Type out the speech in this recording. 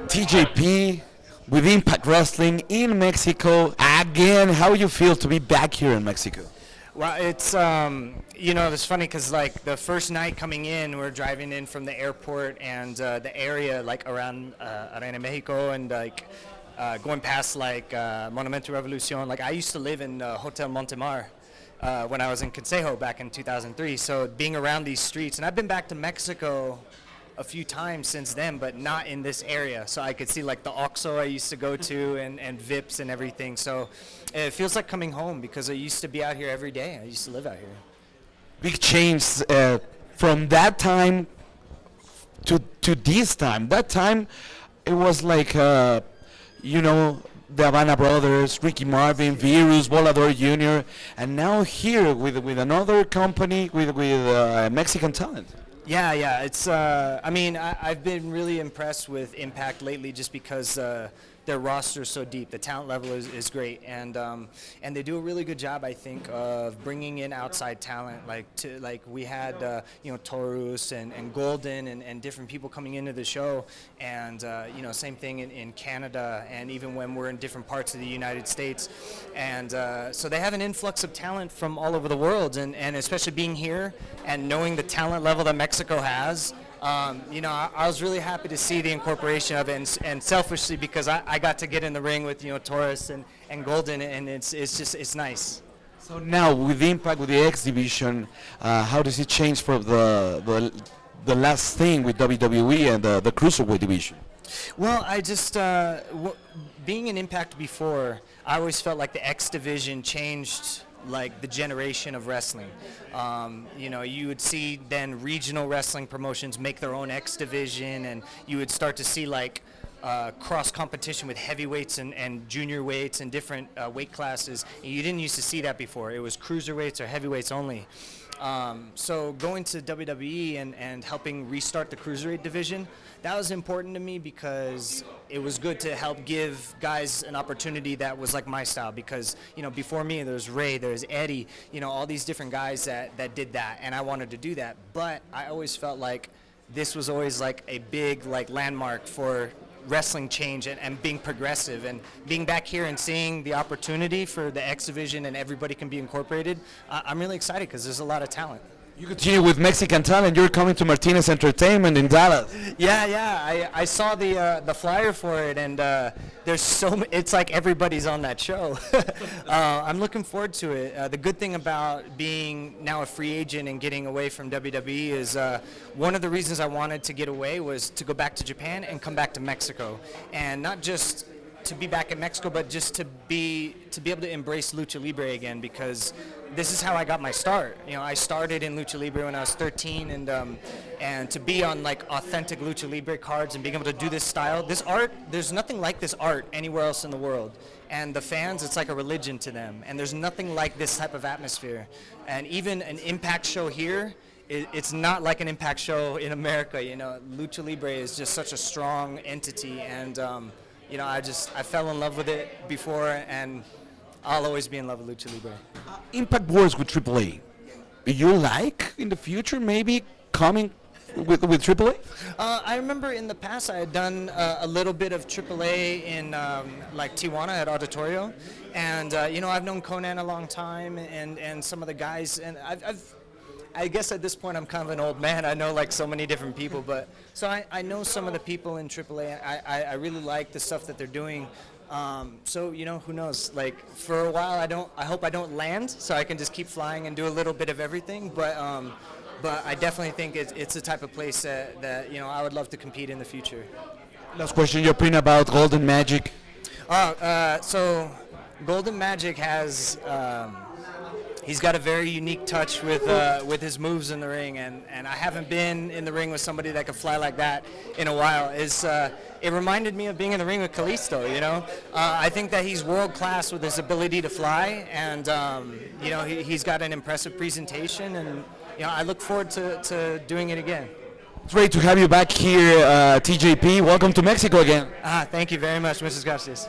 TJP with Impact Wrestling in Mexico again. How you feel to be back here in Mexico? Well, it's it's funny because like the first night coming in, we're driving in from the airport and the area like around Arena Mexico and like going past like Monumento Revolucion. Like I used to live in Hotel Montemar when I was in Consejo back in 2003. So being around these streets, and I've been back to Mexico a few times since then, but not in this area. So I could see like the Oxxo I used to go to and Vips and everything. So it feels like coming home because I used to be out here every day. I used to live out here. Big change from that time to this time. That time it was like the Havana Brothers, Ricky Marvin, Virus, Volador Jr., and now here with another company with Mexican talent. Yeah. It's. I've been really impressed with Impact lately, just because their roster is so deep. The talent level is great, and they do a really good job, I think, of bringing in outside talent. Like we had Taurus and Golden and different people coming into the show, and same thing in Canada, and even when we're in different parts of the United States, and so they have an influx of talent from all over the world, and especially being here and knowing the talent level that Mexico has. I was really happy to see the incorporation of it, and selfishly because I got to get in the ring with Taurus and Golden, and it's nice. So now with Impact, with the X division, how does it change from the last thing with WWE and the Cruiserweight division? Well, I just being in Impact before, I always felt like the X division changed like the generation of wrestling. You would see then regional wrestling promotions make their own X division, and you would start to see like cross competition with heavyweights and junior weights and different weight classes. And you didn't used to see that before. It was cruiserweights or heavyweights only. So going to WWE and helping restart the cruiserweight division, that was important to me because it was good to help give guys an opportunity that was like my style, because before me there's Ray, there's Eddie, all these different guys that did that, and I wanted to do that, but I always felt like this was always like a big like landmark for wrestling change and being progressive, and being back here and seeing the opportunity for the X division and everybody can be incorporated. I'm really excited because there's a lot of talent. You continue with Mexican talent. You're coming to Martinez Entertainment in Dallas. Yeah. I saw the flyer for it, and there's it's like everybody's on that show. I'm looking forward to it. The good thing about being now a free agent and getting away from WWE is one of the reasons I wanted to get away was to go back to Japan and come back to Mexico, and not just to be back in Mexico, but just to be able to embrace Lucha Libre again, because this is how I got my start. I started in Lucha Libre when I was 13, and to be on like authentic Lucha Libre cards and being able to do this style, this art, there's nothing like this art anywhere else in the world. And the fans, it's like a religion to them, and there's nothing like this type of atmosphere. And even an Impact show here, it's not like an Impact show in America. Lucha Libre is just such a strong entity, and I fell in love with it before, and I'll always be in love with Lucha Libre. Impact works with AAA. You like in the future maybe coming with AAA? I remember in the past I had done a little bit of AAA in like Tijuana at Auditorio, and I've known Conan a long time, and some of the guys, and I guess at this point I'm kind of an old man. I know like so many different people, but so I know some of the people in AAA. I really like the stuff that they're doing. So who knows? Like for a while, I hope I don't land, so I can just keep flying and do a little bit of everything. But I definitely think it's the type of place that I would love to compete in the future. Last question, your opinion about Golden Magic? So Golden Magic has. He's got a very unique touch with his moves in the ring, and I haven't been in the ring with somebody that could fly like that in a while. It reminded me of being in the ring with Kalisto, I think that he's world class with his ability to fly, and he's got an impressive presentation, and I look forward to doing it again. It's great to have you back here, TJP. Welcome to Mexico again. Thank you very much, Mrs. Garcias.